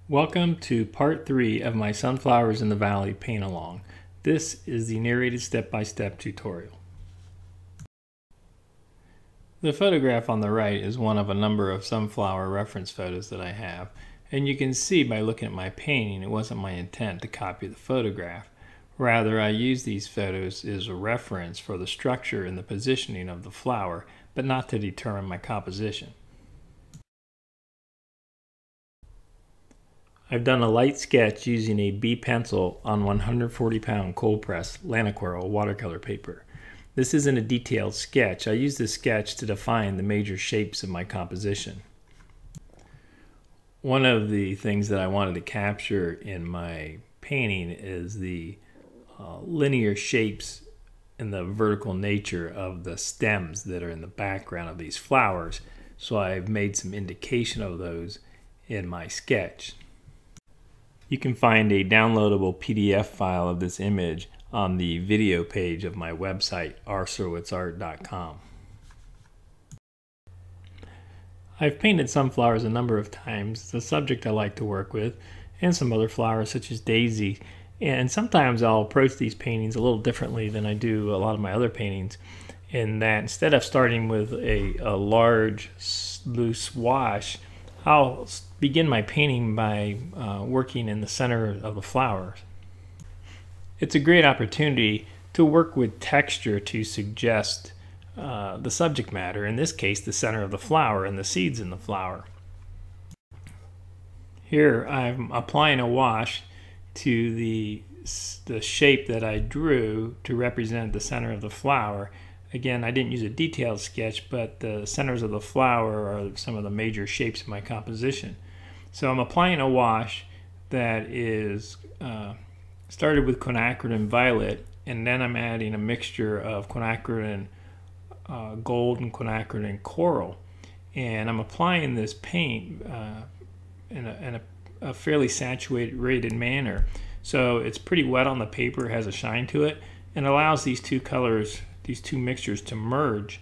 Welcome to part 3 of my Sunflowers in the Valley paint along. This is the narrated step-by-step tutorial. The photograph on the right is one of a number of sunflower reference photos that I have, and you can see by looking at my painting it wasn't my intent to copy the photograph. Rather, I use these photos as a reference for the structure and the positioning of the flower, but not to determine my composition. I've done a light sketch using a B pencil on 140-pound cold press Lanaquarel watercolor paper. This isn't a detailed sketch. I use this sketch to define the major shapes of my composition. One of the things that I wanted to capture in my painting is the linear shapes and the vertical nature of the stems that are in the background of these flowers. So I've made some indication of those in my sketch. You can find a downloadable PDF file of this image on the video page of my website, rserwitzart.com. I've painted sunflowers a number of times. It's a subject I like to work with, and some other flowers such as daisy. And sometimes I'll approach these paintings a little differently than I do a lot of my other paintings, in that instead of starting with a large loose wash, I'll begin my painting by working in the center of the flowers. It's a great opportunity to work with texture to suggest the subject matter, in this case the center of the flower and the seeds in the flower. Here I'm applying a wash to the shape that I drew to represent the center of the flower. Again, I didn't use a detailed sketch, but the centers of the flower are some of the major shapes of my composition. So I'm applying a wash that is started with quinacridone violet, and then I'm adding a mixture of quinacridone gold and quinacridone coral. And I'm applying this paint in a fairly saturated manner. So it's pretty wet on the paper, has a shine to it, and allows these two colors, these two mixtures, to merge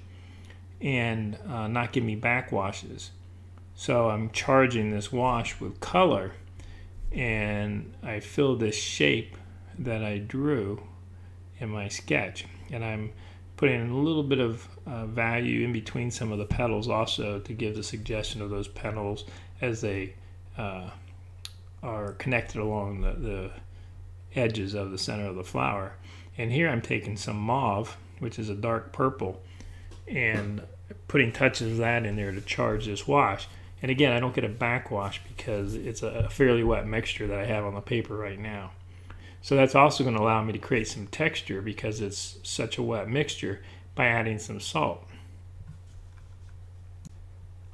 and not give me backwashes. So I'm charging this wash with color, and I fill this shape that I drew in my sketch, and I'm putting a little bit of value in between some of the petals also to give the suggestion of those petals as they are connected along the edges of the center of the flower. And here I'm taking some mauve, which is a dark purple, and putting touches of that in there to charge this wash. And again, I don't get a backwash because it's a fairly wet mixture that I have on the paper right now. So that's also going to allow me to create some texture because it's such a wet mixture by adding some salt.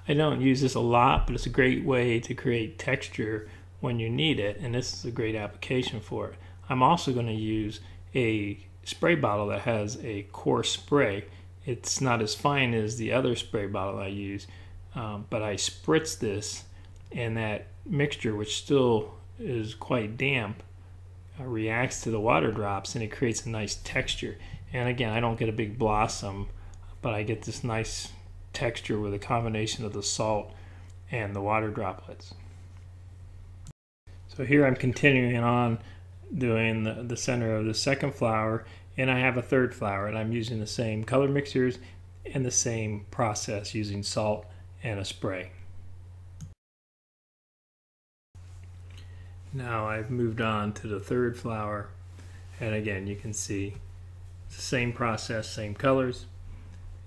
I don't use this a lot, but it's a great way to create texture when you need it, and this is a great application for it. I'm also going to use a spray bottle that has a coarse spray. It's not as fine as the other spray bottle I use, but I spritz this, and that mixture, which still is quite damp, reacts to the water drops, and it creates a nice texture. And again, I don't get a big blossom, but I get this nice texture with a combination of the salt and the water droplets. So here I'm continuing on doing the center of the second flower, and I have a third flower, and I'm using the same color mixtures and the same process using salt and a spray. Now I've moved on to the third flower, and again you can see it's the same process, same colors,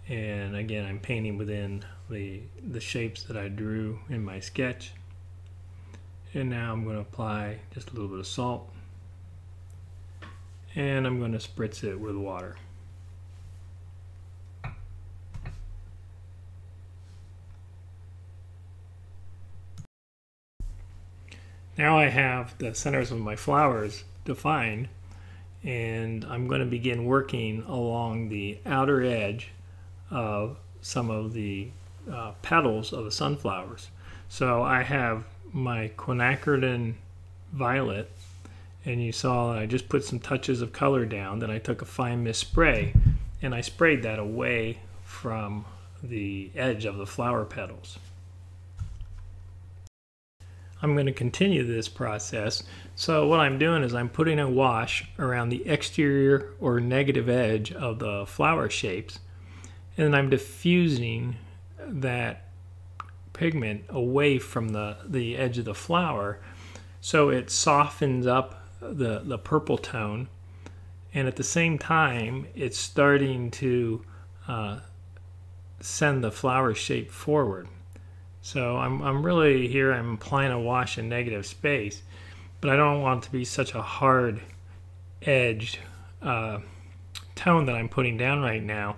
and again I'm painting within the shapes that I drew in my sketch. And now I'm going to apply just a little bit of salt, and I'm going to spritz it with water. Now I have the centers of my flowers defined, and I'm going to begin working along the outer edge of some of the petals of the sunflowers. So I have my quinacridone violet, and you saw I just put some touches of color down. Then I took a fine mist spray and I sprayed that away from the edge of the flower petals. I'm going to continue this process. So what I'm doing is I'm putting a wash around the exterior or negative edge of the flower shapes, and then I'm diffusing that pigment away from the edge of the flower so it softens up the purple tone, and at the same time it's starting to send the flower shape forward. So I'm really here, I'm applying a wash in negative space, but I don't want it to be such a hard edged tone that I'm putting down right now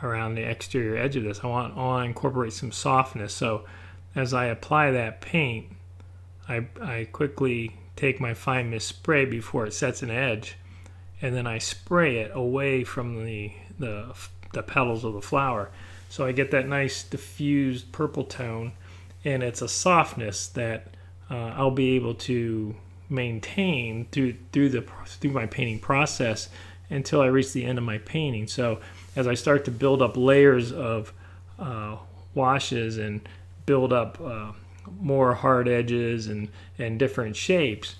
around the exterior edge of this. I want to incorporate some softness. So as I apply that paint, I quickly take my fine mist spray before it sets an edge, and then I spray it away from the petals of the flower. So I get that nice diffused purple tone, and it's a softness that I'll be able to maintain through my painting process until I reach the end of my painting. So as I start to build up layers of washes and build up more hard edges and different shapes,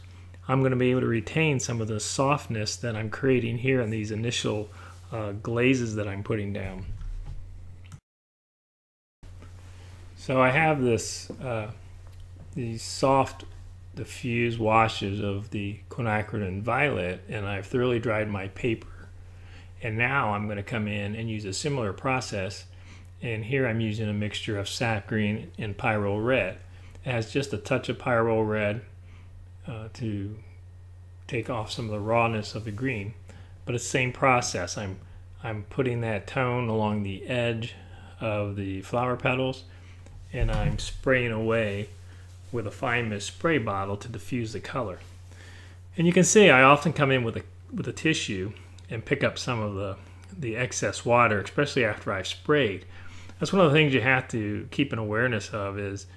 I'm going to be able to retain some of the softness that I'm creating here in these initial glazes that I'm putting down. So I have these soft diffused washes of the quinacridone violet, and I've thoroughly dried my paper. And now I'm going to come in and use a similar process, and here I'm using a mixture of sap green and pyrrole red. It has just a touch of pyrrole red to take off some of the rawness of the green, but it's the same process. I'm putting that tone along the edge of the flower petals, and I'm spraying away with a fine mist spray bottle to diffuse the color. And you can see I often come in with a tissue and pick up some of the excess water, especially after I've sprayed. That's one of the things you have to keep an awareness of, is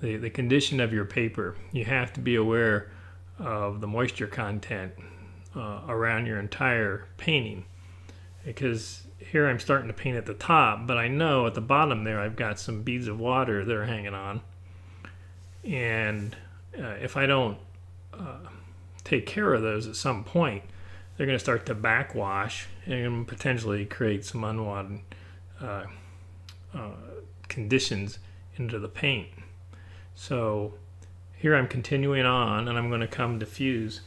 the condition of your paper. You have to be aware of the moisture content around your entire painting, because here I'm starting to paint at the top, but I know at the bottom there I've got some beads of water that are hanging on, and if I don't take care of those at some point, they're going to start to backwash and potentially create some unwanted conditions into the paint. So here I'm continuing on, and I'm going to come diffuse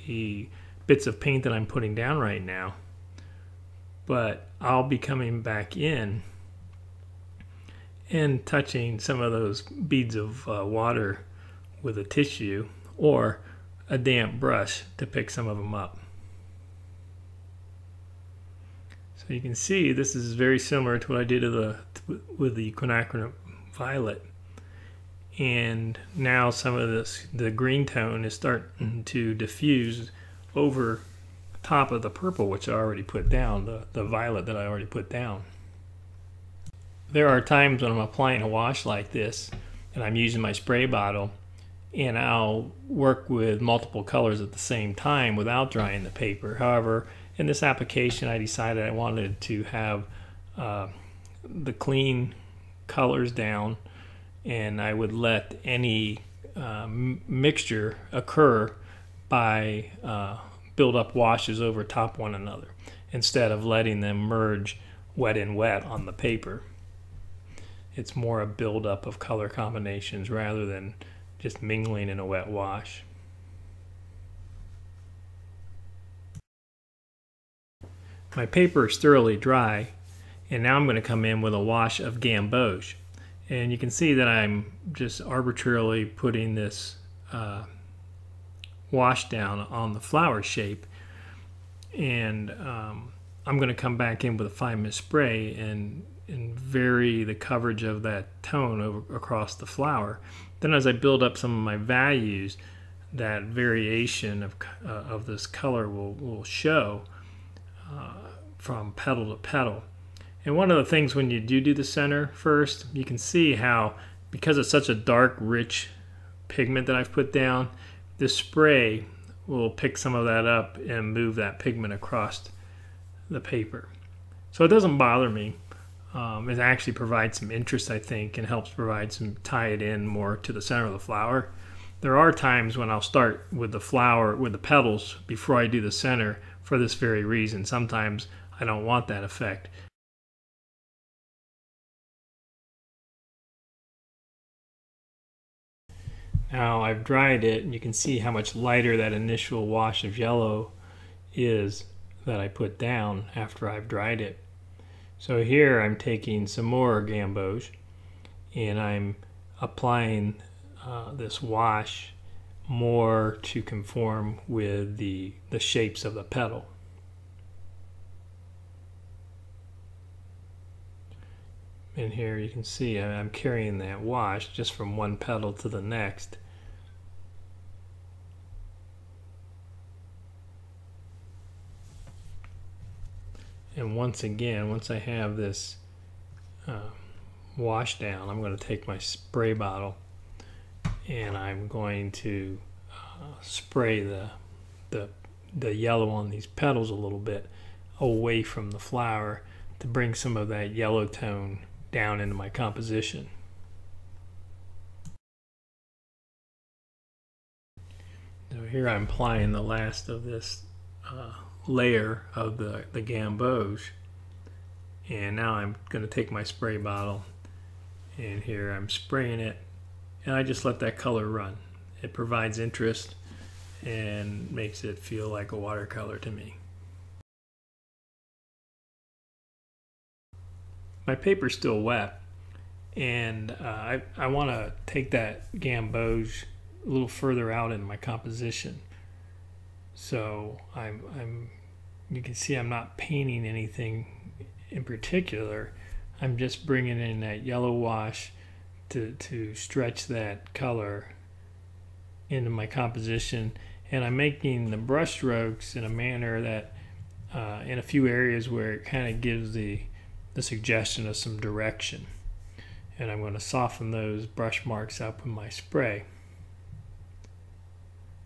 the bits of paint that I'm putting down right now, but I'll be coming back in and touching some of those beads of water with a tissue or a damp brush to pick some of them up. So you can see this is very similar to what I did with the quinacridone violet, and now some of the green tone is starting to diffuse over top of the purple, which I already put down, the violet that I already put down. There are times when I'm applying a wash like this and I'm using my spray bottle, and I'll work with multiple colors at the same time without drying the paper. However, in this application I decided I wanted to have the clean colors down, and I would let any mixture occur by build up washes over top one another instead of letting them merge wet and wet on the paper. It's more a buildup of color combinations rather than just mingling in a wet wash. My paper is thoroughly dry, and now I'm going to come in with a wash of gamboge. And you can see that I'm just arbitrarily putting this wash down on the flower shape, and I'm going to come back in with a fine mist spray and vary the coverage of that tone across the flower. Then as I build up some of my values, that variation of this color will show from petal to petal. And one of the things when you do the center first, you can see how, because it's such a dark, rich pigment that I've put down, this spray will pick some of that up and move that pigment across the paper. So it doesn't bother me. it actually provides some interest, I think, and helps provide tie it in more to the center of the flower. There are times when I'll start with the flower, with the petals, before I do the center for this very reason. Sometimes I don't want that effect. Now I've dried it, and you can see how much lighter that initial wash of yellow is that I put down after I've dried it. So here I'm taking some more gamboge, and I'm applying this wash more to conform with the shapes of the petal. And here you can see I'm carrying that wash just from one petal to the next. And once again, once I have this wash down, I'm going to take my spray bottle and I'm going to spray the yellow on these petals a little bit away from the flower to bring some of that yellow tone down into my composition. So here I'm applying the last of this layer of the gamboge, and now I'm going to take my spray bottle, and here I'm spraying it, and I just let that color run. It provides interest and makes it feel like a watercolor to me. My paper's still wet, and I want to take that gamboge a little further out in my composition. So you can see I'm not painting anything in particular. I'm just bringing in that yellow wash to stretch that color into my composition, and I'm making the brush strokes in a manner that in a few areas where it kind of gives the suggestion of some direction, and I'm going to soften those brush marks up with my spray.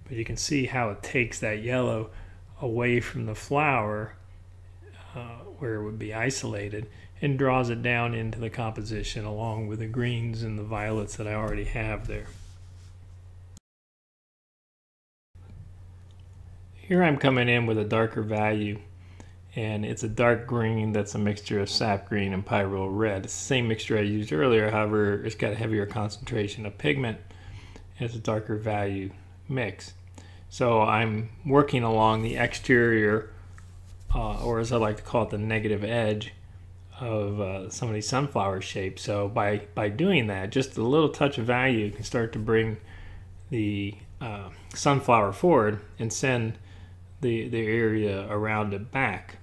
But you can see how it takes that yellow away from the flower where it would be isolated and draws it down into the composition along with the greens and the violets that I already have there. Here I'm coming in with a darker value, and it's a dark green that's a mixture of sap green and pyrrole red. It's the same mixture I used earlier, however it's got a heavier concentration of pigment and it's a darker value mix. So I'm working along the exterior, or as I like to call it, the negative edge of some of these sunflower shapes. So by doing that, just a little touch of value can start to bring the sunflower forward and send the area around it back.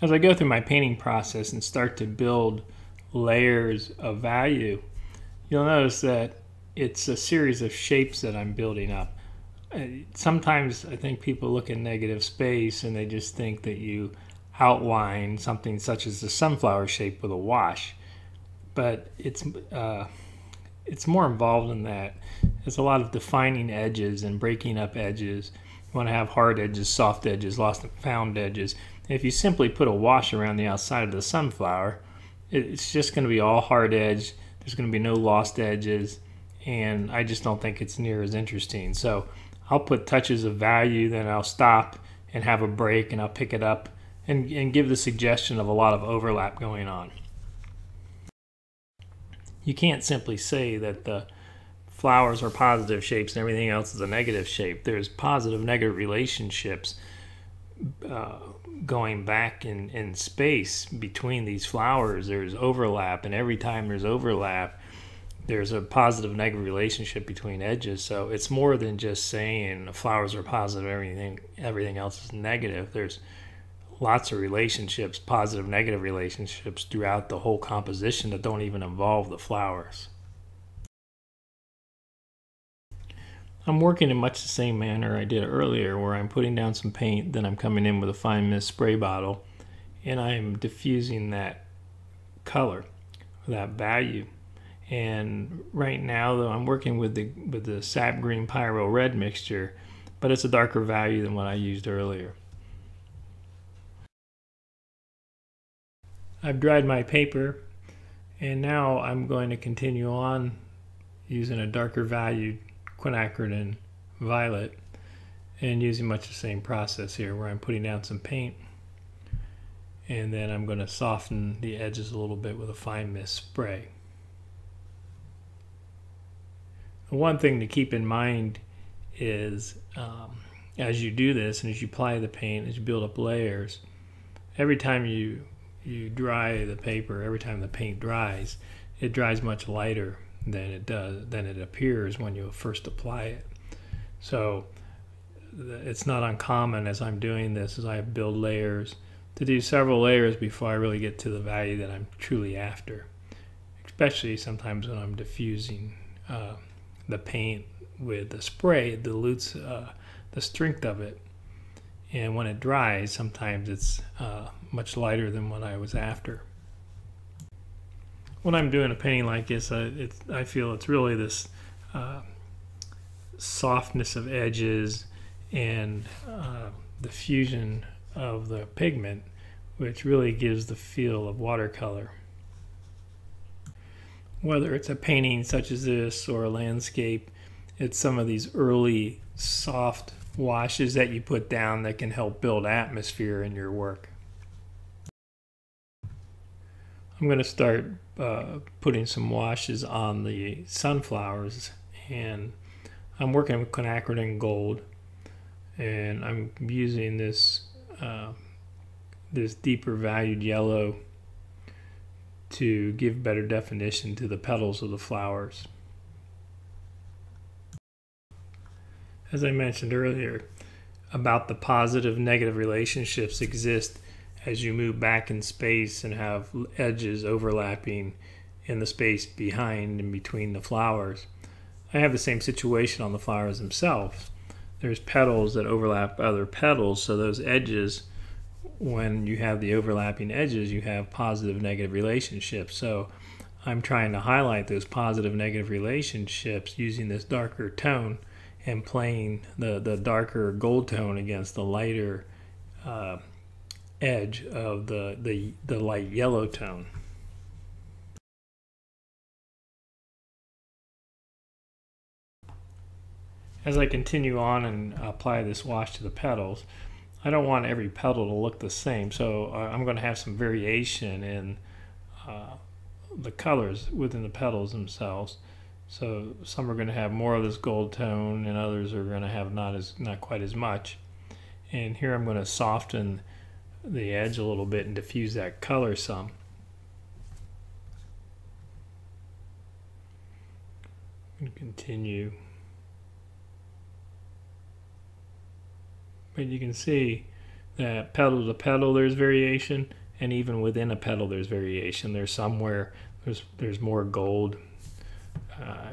As I go through my painting process and start to build layers of value, you'll notice that it's a series of shapes that I'm building up. Sometimes I think people look at negative space and they just think that you outline something such as the sunflower shape with a wash, but it's more involved than that. There's a lot of defining edges and breaking up edges. You want to have hard edges, soft edges, lost and found edges. If you simply put a wash around the outside of the sunflower, it's just going to be all hard edge. There's going to be no lost edges, and I just don't think it's near as interesting. So I'll put touches of value, then I'll stop and have a break, and I'll pick it up and give the suggestion of a lot of overlap going on. You can't simply say that the flowers are positive shapes and everything else is a negative shape. There's positive negative relationships going back in space between these flowers. There's overlap, and every time there's overlap, there's a positive negative relationship between edges. So it's more than just saying the flowers are positive, everything else is negative. There's lots of relationships, positive negative relationships throughout the whole composition that don't even involve the flowers. I'm working in much the same manner I did earlier, where I'm putting down some paint, then I'm coming in with a fine mist spray bottle, and I'm diffusing that color, that value. And right now, though, I'm working with the sap green pyrrole red mixture, but it's a darker value than what I used earlier. I've dried my paper, and now I'm going to continue on using a darker valued quinacridone violet and using much the same process here, where I'm putting down some paint and then I'm going to soften the edges a little bit with a fine mist spray. The one thing to keep in mind is as you do this and as you apply the paint, as you build up layers, every time you dry the paper, every time the paint dries, it dries much lighter than it appears when you first apply it. So it's not uncommon as I'm doing this, as I build layers, to do several layers before I really get to the value that I'm truly after, especially sometimes when I'm diffusing the paint with the spray. It dilutes the strength of it, and when it dries, sometimes it's much lighter than what I was after. When I'm doing a painting like this, I feel it's really this softness of edges and the fusion of the pigment, which really gives the feel of watercolor. Whether it's a painting such as this or a landscape, it's some of these early soft washes that you put down that can help build atmosphere in your work. I'm going to start putting some washes on the sunflowers, and I'm working with quinacridone gold, and I'm using this this deeper valued yellow to give better definition to the petals of the flowers. As I mentioned earlier about the positive negative relationships exist as you move back in space and have edges overlapping in the space behind and between the flowers. I have the same situation on the flowers themselves. There's petals that overlap other petals, so those edges, when you have the overlapping edges, you have positive negative relationships. So I'm trying to highlight those positive negative relationships using this darker tone and playing the darker gold tone against the lighter edge of the light yellow tone. As I continue on and apply this wash to the petals, I don't want every petal to look the same, so I'm going to have some variation in the colors within the petals themselves. So some are going to have more of this gold tone, and others are going to have not quite as much. And here I'm going to soften the edge a little bit and diffuse that color some. I'm going to continue. But you can see that petal to petal there's variation, and even within a petal there's variation. There's somewhere there's more gold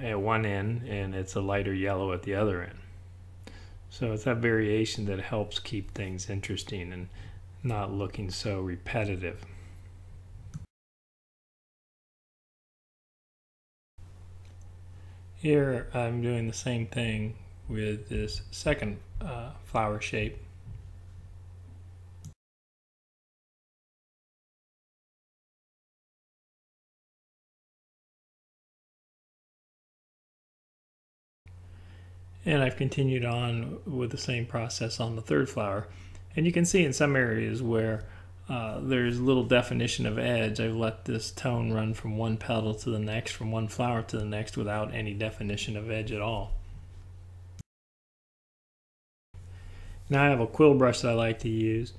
at one end and it's a lighter yellow at the other end. So it's that variation that helps keep things interesting and not looking so repetitive. Here I'm doing the same thing with this second flower shape. And I've continued on with the same process on the third flower. And you can see in some areas where there's little definition of edge, I've let this tone run from one petal to the next, from one flower to the next, without any definition of edge at all. Now I have a quill brush that I like to use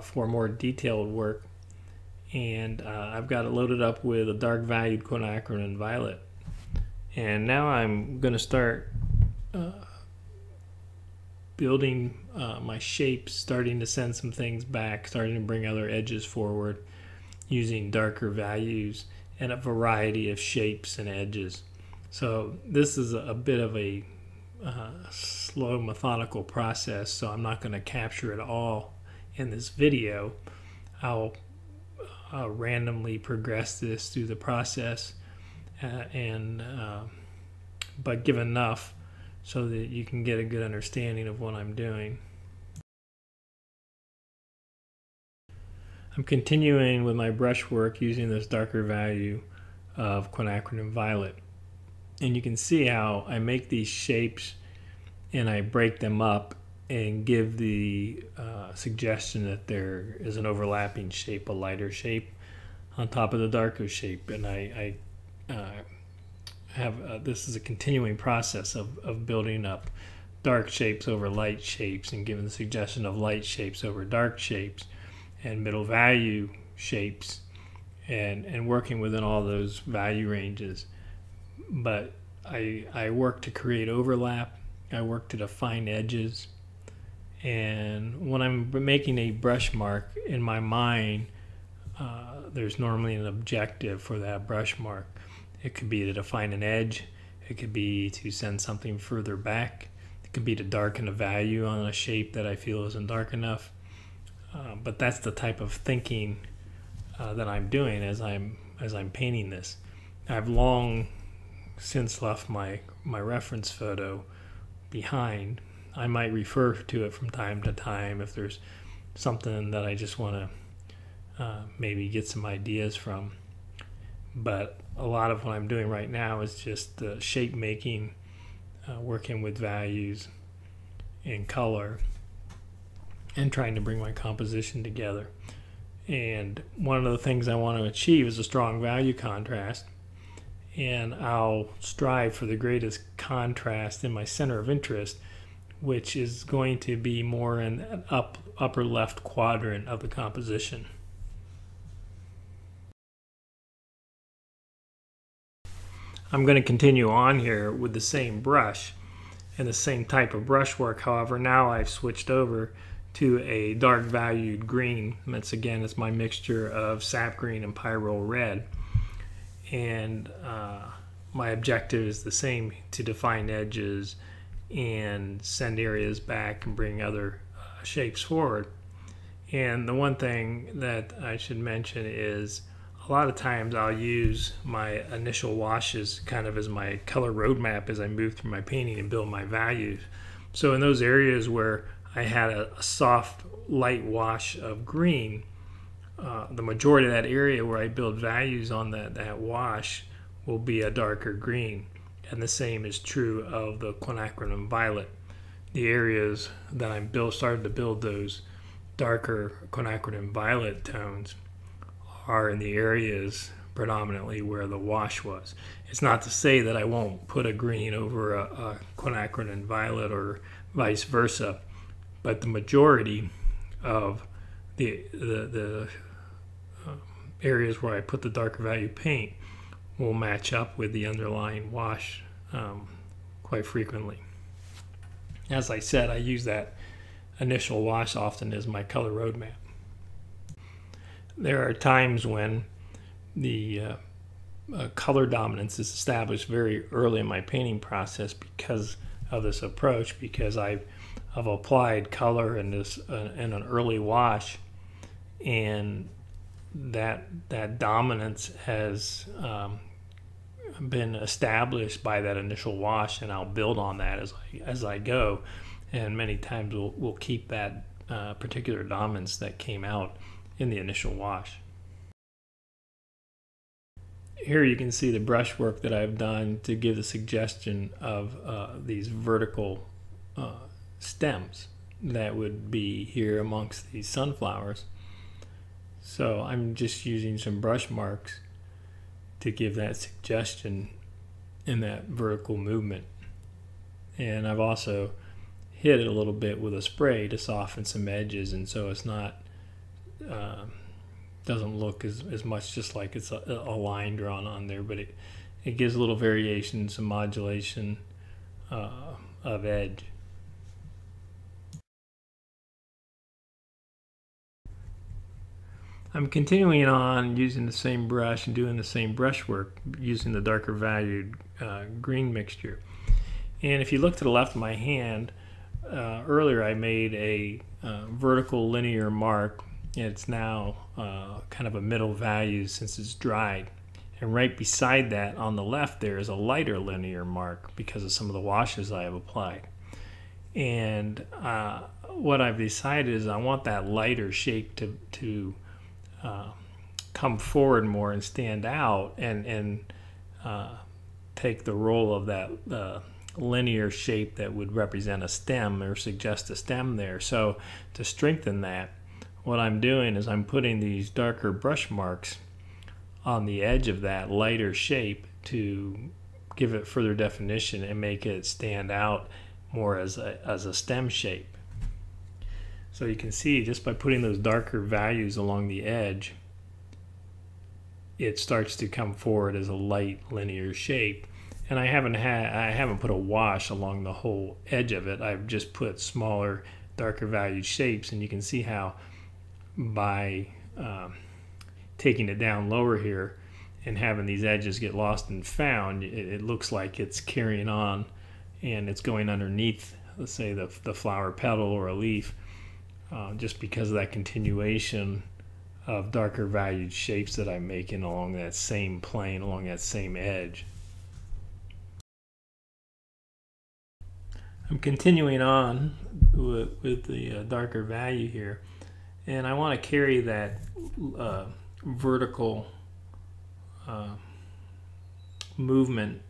for more detailed work, and I've got it loaded up with a dark valued quinacridone violet. And now I'm going to start building my shapes, starting to send some things back, starting to bring other edges forward using darker values and a variety of shapes and edges. So this is a bit of a slow methodical process, so I'm not going to capture it all in this video. I'll randomly progress this through the process but give enough so that you can get a good understanding of what I'm doing. I'm continuing with my brushwork using this darker value of quinacridone violet. And you can see how I make these shapes and I break them up and give the suggestion that there is an overlapping shape, a lighter shape on top of the darker shape. And I have this is a continuing process of building up dark shapes over light shapes and giving the suggestion of light shapes over dark shapes and middle value shapes and working within all those value ranges. But I work to create overlap. I work to define edges. And when I'm making a brush mark in my mind, there's normally an objective for that brush mark. It could be to define an edge. It could be to send something further back. It could be to darken a value on a shape that I feel isn't dark enough. But that's the type of thinking that I'm doing as I'm painting this. I've long since left my reference photo behind. I might refer to it from time to time if there's something that I just want to maybe get some ideas from. But a lot of what I'm doing right now is just shape making, working with values and color, and trying to bring my composition together. And one of the things I want to achieve is a strong value contrast, and I'll strive for the greatest contrast in my center of interest, which is going to be more in an upper left quadrant of the composition. I'm going to continue on here with the same brush and the same type of brushwork. However, now I've switched over to a dark valued green. That's again, it's my mixture of sap green and pyrrole red. And my objective is the same, to define edges and send areas back and bring other shapes forward. And the one thing that I should mention is a lot of times I'll use my initial washes kind of as my color roadmap as I move through my painting and build my values. So in those areas where I had a soft light wash of green, the majority of that area where I build values on that wash will be a darker green. And the same is true of the quinacridone violet. The areas that I'm started to build those darker quinacridone violet tones are in the areas predominantly where the wash was. It's not to say that I won't put a green over a quinacridone violet or vice versa, but the majority of the areas where I put the darker value paint will match up with the underlying wash quite frequently. As I said, I use that initial wash often as my color roadmap. There are times when the color dominance is established very early in my painting process because of this approach, because I've applied color in an early wash, and that dominance has been established by that initial wash, and I'll build on that as I go, and many times we'll keep that particular dominance that came out in the initial wash. Here you can see the brushwork that I've done to give the suggestion of these vertical stems that would be here amongst these sunflowers. So I'm just using some brush marks to give that suggestion in that vertical movement. And I've also hit it a little bit with a spray to soften some edges, and so it's not doesn't look as much just like it's a line drawn on there, but it gives a little variation, some modulation of edge. I'm continuing on using the same brush and doing the same brushwork using the darker valued green mixture. And if you look to the left of my hand, earlier I made a vertical linear mark. It's now kind of a middle value since it's dried. And right beside that on the left there is a lighter linear mark because of some of the washes I have applied. And what I've decided is I want that lighter shape to come forward more and stand out and take the role of that linear shape that would represent a stem or suggest a stem there. So to strengthen that, what I'm doing is I'm putting these darker brush marks on the edge of that lighter shape to give it further definition and make it stand out more as a stem shape. So you can see just by putting those darker values along the edge, it starts to come forward as a light linear shape. And I haven't put a wash along the whole edge of it. I've just put smaller, darker valued shapes, and you can see how by taking it down lower here and having these edges get lost and found, it looks like it's carrying on and it's going underneath, let's say, the flower petal or a leaf, just because of that continuation of darker valued shapes that I'm making along that same plane, along that same edge. I'm continuing on with the darker value here, and I want to carry that vertical movement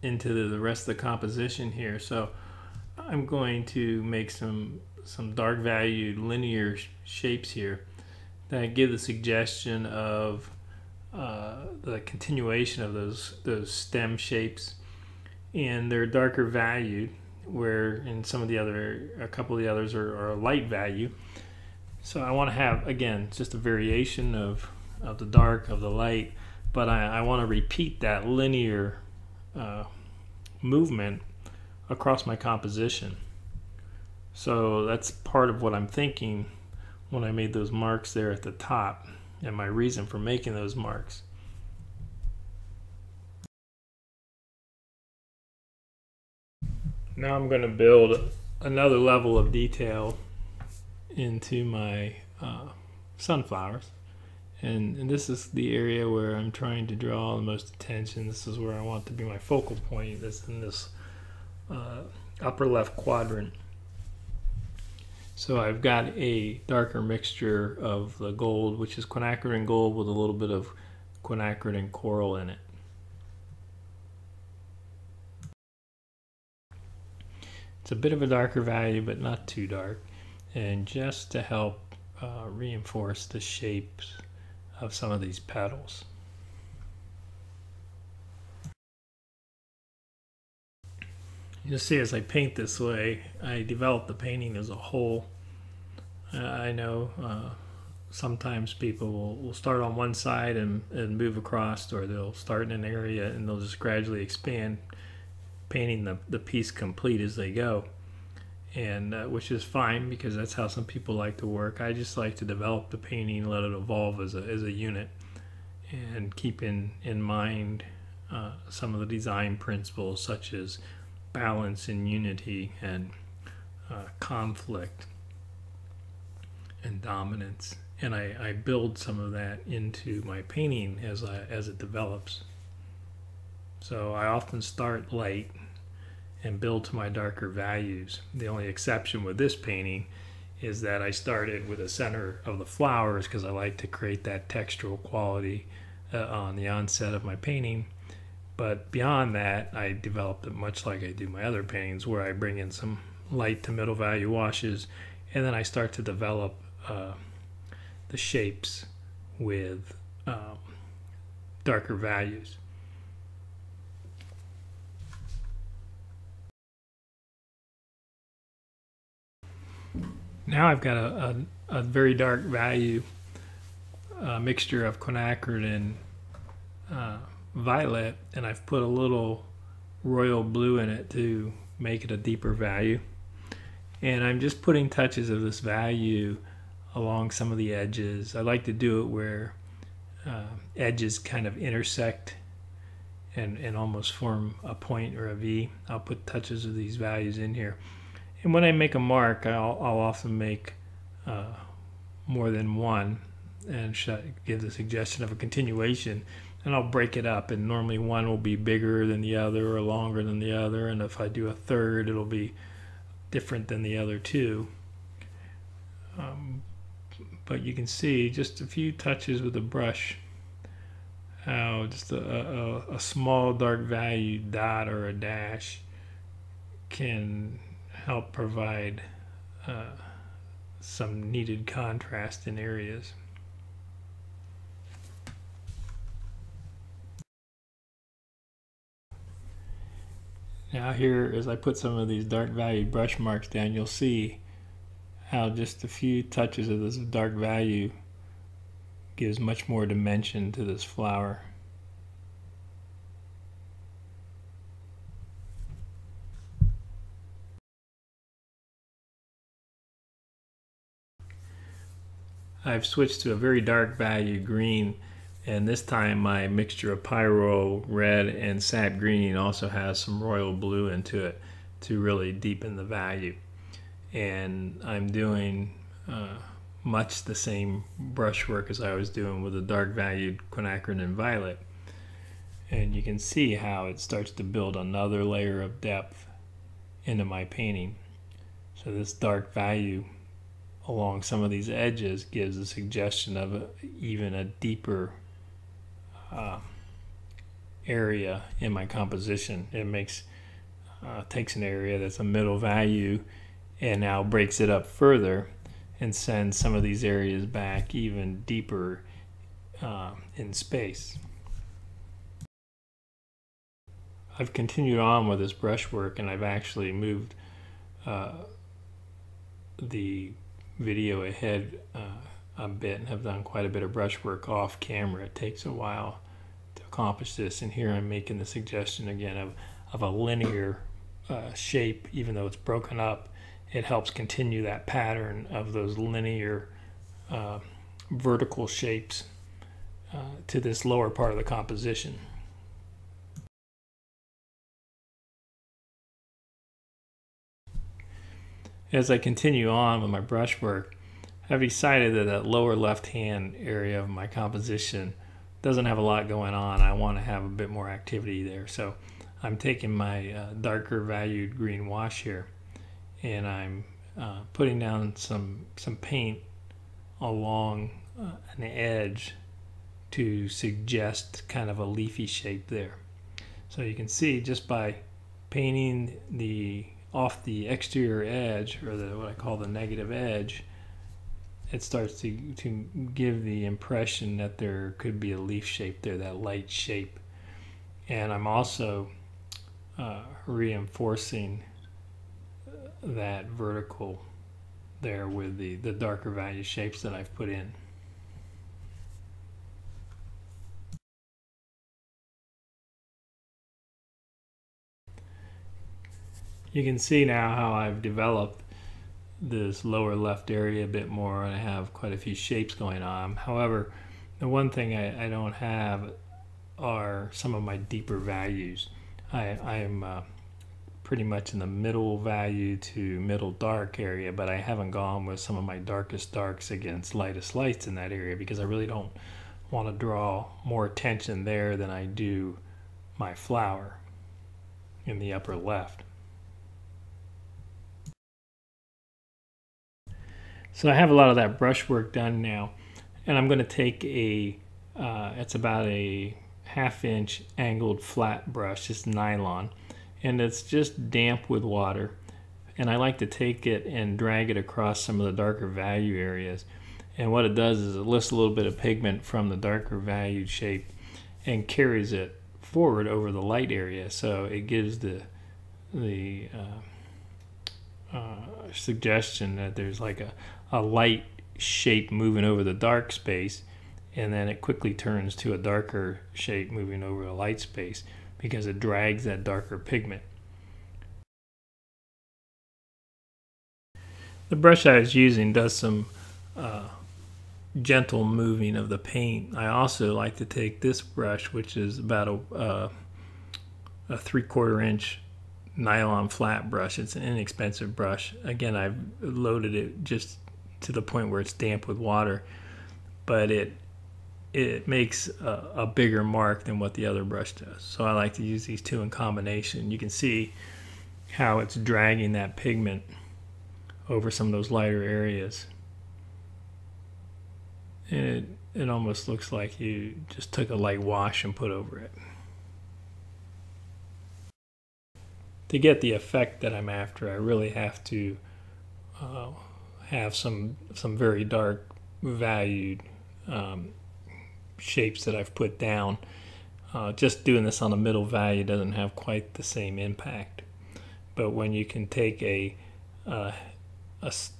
into the rest of the composition here. So I'm going to make some dark valued linear shapes here that give the suggestion of the continuation of those stem shapes, and they're darker valued, where in a couple of the others are a light value. So I want to have, again, just a variation of the dark, of the light, but I want to repeat that linear movement across my composition. So that's part of what I'm thinking when I made those marks there at the top, and my reason for making those marks. Now I'm going to build another level of detail into my sunflowers, and this is the area where I'm trying to draw the most attention. This is where I want to be my focal point. That's in this upper left quadrant. So I've got a darker mixture of the gold, which is quinacridone gold with a little bit of quinacridone coral in it. It's a bit of a darker value, but not too dark, and just to help reinforce the shapes of some of these petals. You'll see as I paint this way, I develop the painting as a whole. I know sometimes people will start on one side and move across, or they'll start in an area and they'll just gradually expand, painting the piece complete as they go, and which is fine because that's how some people like to work. I just like to develop the painting, let it evolve as a unit, and keep in mind some of the design principles such as balance and unity and conflict and dominance, and I build some of that into my painting as it develops. So I often start light and build to my darker values. The only exception with this painting is that I started with the center of the flowers because I like to create that textural quality on the onset of my painting. But beyond that, I developed it much like I do my other paintings, where I bring in some light to middle value washes, and then I start to develop the shapes with darker values. Now I've got a very dark value mixture of quinacridone and violet, and I've put a little royal blue in it to make it a deeper value, and I'm just putting touches of this value along some of the edges. I like to do it where edges kind of intersect and almost form a point or a V. I'll put touches of these values in here, and when I make a mark, I'll often make more than one and give the suggestion of a continuation. And I'll break it up, and normally one will be bigger than the other or longer than the other, and if I do a third, it'll be different than the other two. but you can see just a few touches with the brush how just a small dark value dot or a dash can help provide some needed contrast in areas. Now here, as I put some of these dark value brush marks down, you'll see how just a few touches of this dark value gives much more dimension to this flower. I've switched to a very dark value green, and this time my mixture of Pyro red and sap green also has some royal blue into it to really deepen the value. And I'm doing much the same brushwork as I was doing with the dark valued quinacridone and violet. And you can see how it starts to build another layer of depth into my painting. So this dark value along some of these edges gives a suggestion of even a deeper area in my composition. It makes takes an area that's a middle value and now breaks it up further and sends some of these areas back even deeper in space. I've continued on with this brushwork, and I've actually moved the video ahead a bit and have done quite a bit of brushwork off camera. It takes a while to accomplish this, and here I'm making the suggestion again of a linear shape. Even though it's broken up, it helps continue that pattern of those linear vertical shapes to this lower part of the composition. As I continue on with my brushwork, I've decided that that lower left hand area of my composition doesn't have a lot going on. I want to have a bit more activity there. So I'm taking my darker valued green wash here, and I'm putting down some paint along an edge to suggest kind of a leafy shape there. So you can see just by painting off the exterior edge, or what I call the negative edge, it starts to give the impression that there could be a leaf shape there, that light shape. And I'm also reinforcing that vertical there with the darker value shapes that I've put in. You can see now how I've developed this lower left area a bit more, and I have quite a few shapes going on. However, the one thing I don't have are some of my deeper values. I'm pretty much in the middle value to middle dark area, but I haven't gone with some of my darkest darks against lightest lights in that area because I really don't want to draw more attention there than I do my flower in the upper left. So I have a lot of that brushwork done now, and I'm going to take it's about a 1/2 inch angled flat brush, it's nylon, and it's just damp with water, and I like to take it and drag it across some of the darker value areas, and what it does is it lifts a little bit of pigment from the darker valued shape and carries it forward over the light area, so it gives the suggestion that there's like a light shape moving over the dark space, and then it quickly turns to a darker shape moving over a light space because it drags that darker pigment. The brush I was using does some gentle moving of the paint. I also like to take this brush, which is about a 3/4 inch nylon flat brush. It's an inexpensive brush. Again, I've loaded it just to the point where it's damp with water, but it makes a bigger mark than what the other brush does. So I like to use these two in combination. You can see how it's dragging that pigment over some of those lighter areas. And it almost looks like you just took a light wash and put over it. To get the effect that I'm after, I really have to have some very dark valued shapes that I've put down. Just doing this on a middle value doesn't have quite the same impact. But when you can take a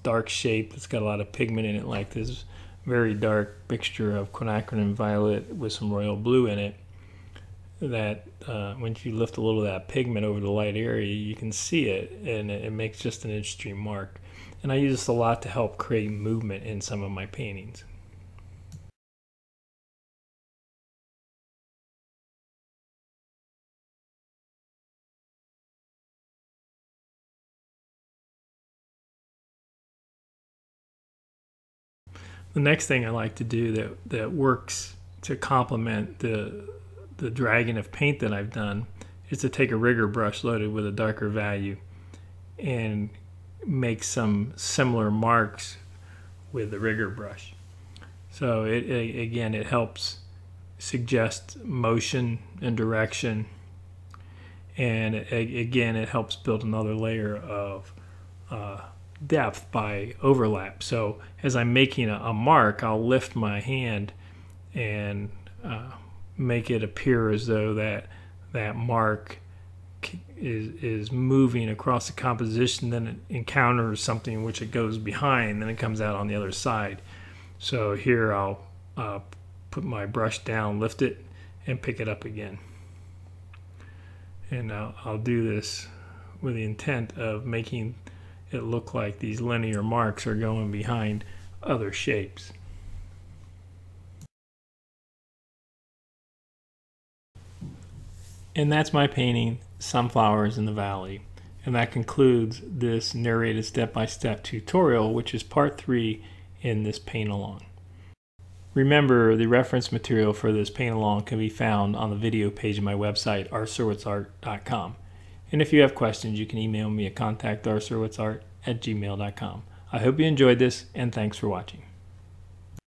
dark shape that's got a lot of pigment in it, like this very dark mixture of quinacridone violet with some royal blue in it, that when you lift a little of that pigment over the light area, you can see it, and it makes just an interesting mark. And I use this a lot to help create movement in some of my paintings. The next thing I like to do that works to complement the dragging of paint that I've done is to take a rigger brush loaded with a darker value and make some similar marks with the rigger brush. So again, it helps suggest motion and direction, and again, it helps build another layer of depth by overlap. So as I'm making a mark, I'll lift my hand and make it appear as though that mark is moving across the composition, then it encounters something which it goes behind, then it comes out on the other side. So here I'll put my brush down, lift it, and pick it up again. And I'll do this with the intent of making it look like these linear marks are going behind other shapes. And that's my painting, Sunflowers in the Valley. And that concludes this narrated step-by-step tutorial, which is part 3 in this paint along. Remember, the reference material for this paint along can be found on the video page of my website, rsurwitzart.com. And if you have questions, you can email me at contact@rsurwitzart@gmail.com. I hope you enjoyed this, and thanks for watching.